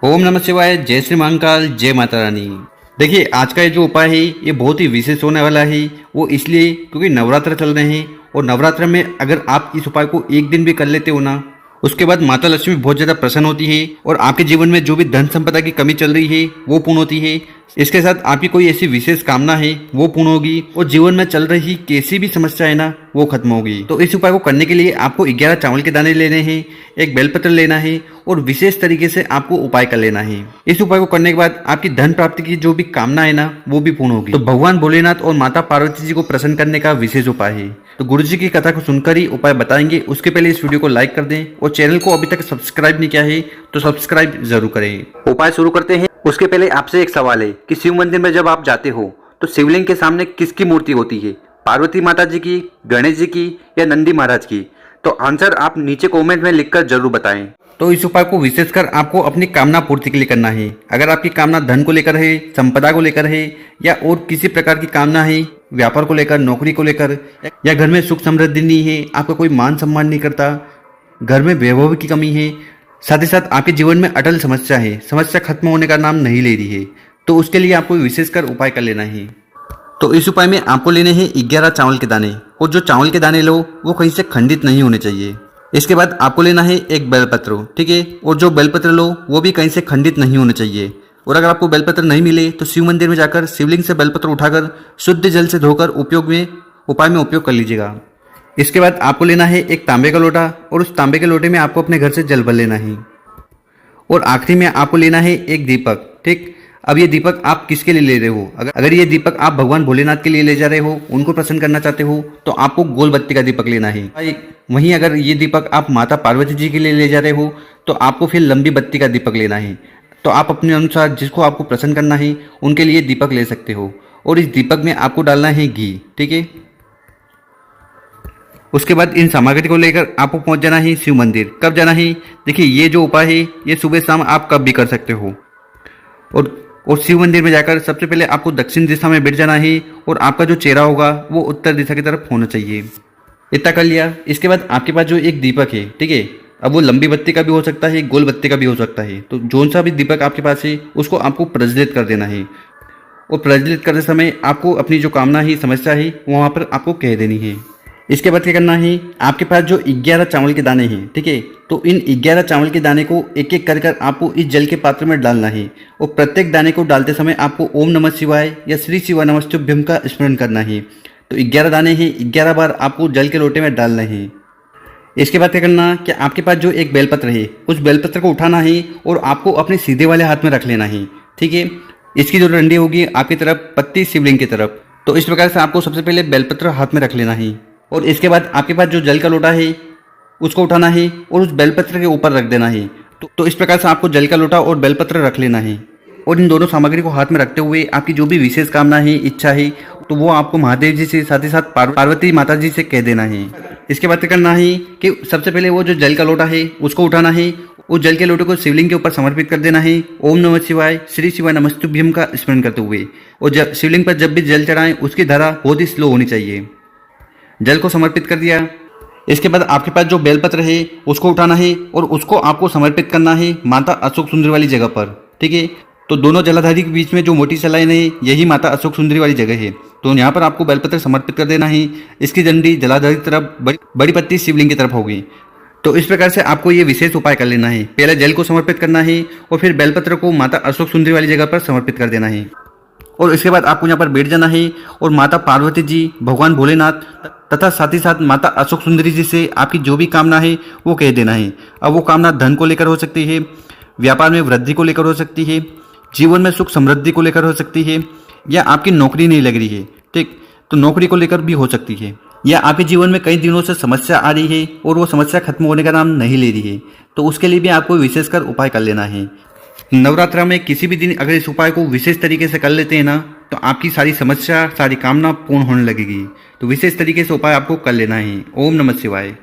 ओम नमः शिवाय, जय श्री महाकाल, जय माता रानी। देखिए, आज का ये जो उपाय है ये बहुत ही विशेष होने वाला है। वो इसलिए क्योंकि नवरात्र चल रहे हैं और नवरात्र में अगर आप इस उपाय को एक दिन भी कर लेते हो ना, उसके बाद माता लक्ष्मी बहुत ज़्यादा प्रसन्न होती है और आपके जीवन में जो भी धन संपदा की कमी चल रही है वो पूर्ण होती है। इसके साथ आपकी कोई ऐसी विशेष कामना है वो पूर्ण होगी और जीवन में चल रही कैसी भी समस्या है ना वो खत्म होगी। तो इस उपाय को करने के लिए आपको 11 चावल के दाने लेने हैं, एक बेलपत्र लेना है और विशेष तरीके से आपको उपाय कर लेना है। इस उपाय को करने के बाद आपकी धन प्राप्ति की जो भी कामना है ना वो भी पूर्ण होगी। तो भगवान भोलेनाथ और माता पार्वती जी को प्रसन्न करने का विशेष उपाय है। तो गुरु जी की कथा को सुनकर ही उपाय बताएंगे। उसके पहले इस वीडियो को लाइक कर दें और चैनल को अभी तक सब्सक्राइब नहीं किया है तो सब्सक्राइब जरूर करें। उपाय शुरू करते हैं। उसके पहले आपसे एक सवाल है कि शिव मंदिर में जब आप जाते हो तो शिवलिंग के सामने किसकी मूर्ति होती है? पार्वती माता जी की, गणेश जी की या नंदी महाराज की? तो आंसर आप नीचे कमेंट में लिखकर जरूर बताएं। तो इस उपाय को विशेषकर आपको अपनी कामना पूर्ति के लिए करना है। अगर आपकी कामना धन को लेकर है, संपदा को लेकर है या और किसी प्रकार की कामना है, व्यापार को लेकर, नौकरी को लेकर, या घर में सुख समृद्धि नहीं है, आपका कोई मान सम्मान नहीं करता, घर में वैभव की कमी है, साथ ही साथ आपके जीवन में अटल समस्या है, समस्या खत्म होने का नाम नहीं ले रही है, तो उसके लिए आपको विशेषकर उपाय कर लेना है। तो इस उपाय में आपको लेने हैं 11 चावल के दाने और जो चावल के दाने लो वो कहीं से खंडित नहीं होने चाहिए। इसके बाद आपको लेना है एक बेलपत्र, ठीक है, और जो बेलपत्र लो वो भी कहीं से खंडित नहीं होने चाहिए। और अगर आपको बेलपत्र नहीं मिले तो शिव मंदिर में जाकर शिवलिंग से बेलपत्र उठाकर शुद्ध जल से धोकर उपाय में उपयोग कर लीजिएगा। इसके बाद आपको लेना है एक तांबे का लोटा और उस तांबे के लोटे में आपको अपने घर से जल भर लेना है। और आखिरी में आपको लेना है एक दीपक, ठीक। अब ये दीपक आप किसके लिए ले रहे हो? अगर ये दीपक आप भगवान भोलेनाथ के लिए ले जा रहे हो, उनको प्रसन्न करना चाहते हो, तो आपको गोल बत्ती का दीपक लेना है। वहीं अगर ये दीपक आप माता पार्वती जी के लिए ले जा रहे हो तो आपको फिर लंबी बत्ती का दीपक लेना है। तो आप अपने अनुसार जिसको आपको प्रसन्न करना है उनके लिए दीपक ले सकते हो। और इस दीपक में आपको डालना है घी, ठीक है। उसके बाद इन सामग्री को लेकर आपको पहुंच जाना है शिव मंदिर। कब जाना है? देखिए, ये जो उपाय है ये सुबह शाम आप कब भी कर सकते हो। और शिव मंदिर में जाकर सबसे पहले आपको दक्षिण दिशा में बैठ जाना है और आपका जो चेहरा होगा वो उत्तर दिशा की तरफ होना चाहिए। इतना कर लिया। इसके बाद आपके पास जो एक दीपक है, ठीक है, अब वो लंबी बत्ती का भी हो सकता है, गोल बत्ती का भी हो सकता है। तो जो सा भी दीपक आपके पास है उसको आपको प्रज्वलित कर देना है। और प्रज्वलित करते समय आपको अपनी जो कामना है, समस्या है, वहाँ पर आपको कह देनी है। इसके बाद क्या करना है? आपके पास जो 11 चावल के दाने हैं, ठीक है, तो इन 11 चावल के दाने को एक एक कर आपको इस जल के पात्र में डालना है। और प्रत्येक दाने को डालते समय आपको ओम नमः शिवाय या श्री शिवाय नमस्तुभ्यम का स्मरण करना है। तो 11 दाने हैं, 11 बार आपको जल के लोटे में डालना है। इसके बाद क्या करना कि आपके पास जो एक बेलपत्र है उस बेलपत्र को उठाना है और आपको अपने सीधे वाले हाथ में रख लेना है, ठीक है। इसकी जो डंडी होगी आपकी तरफ, पत्ती शिवलिंग की तरफ। तो इस प्रकार से आपको सबसे पहले बेलपत्र हाथ में रख लेना है। और इसके बाद आपके पास जो जल का लोटा है उसको उठाना है और उस बेलपत्र के ऊपर रख देना है। तो इस प्रकार से आपको जल का लोटा और बेलपत्र रख लेना है। और इन दोनों सामग्री को हाथ में रखते हुए आपकी जो भी विशेष कामना है, इच्छा है, तो वो आपको महादेव जी से, साथ ही साथ पार्वती माता जी से कह देना है। इसके बाद क्या करना है कि सबसे पहले वो जो जल का लोटा है उसको उठाना है। उस जल के लोटे को शिवलिंग के ऊपर समर्पित कर देना है। ओम नमः शिवाय श्री शिवाय नमस्तुभ्यम का स्मरण करते हुए। और शिवलिंग पर जब भी जल चढ़ाएं उसकी धारा बहुत ही स्लो होनी चाहिए। जल को समर्पित कर दिया। इसके बाद आपके पास जो बेलपत्र है उसको उठाना है और उसको आपको समर्पित करना है माता अशोक सुंदरी वाली जगह पर, ठीक है। तो दोनों जलाधारी के बीच में जो मोटी सलाइन है यही माता अशोक सुंदरी वाली जगह है। तो यहाँ पर आपको बेलपत्र समर्पित कर देना है। इसकी डंडी जलाधारी की तरफ, बड़ी पत्ती शिवलिंग की तरफ होगी। तो इस प्रकार से आपको ये विशेष उपाय कर लेना है। पहले जल को समर्पित करना है और फिर बेलपत्र को माता अशोक सुंदरी वाली जगह पर समर्पित कर देना है। और इसके बाद आपको यहाँ पर बैठ जाना है और माता पार्वती जी, भगवान भोलेनाथ तथा साथ ही साथ माता अशोक सुंदरी जी से आपकी जो भी कामना है वो कह देना है। अब वो कामना धन को लेकर हो सकती है, व्यापार में वृद्धि को लेकर हो सकती है, जीवन में सुख समृद्धि को लेकर हो सकती है, या आपकी नौकरी नहीं लग रही है, ठीक, तो नौकरी को लेकर भी हो सकती है, या आपके जीवन में कई दिनों से समस्या आ रही है और वो समस्या खत्म होने का नाम नहीं ले रही है, तो उसके लिए भी आपको विशेषकर उपाय कर लेना है। नवरात्रा में किसी भी दिन अगर इस उपाय को विशेष तरीके से कर लेते हैं ना तो आपकी सारी समस्या, सारी कामना पूर्ण होने लगेगी। तो विशेष तरीके से उपाय आपको कर लेना है। ओम नमः शिवाय।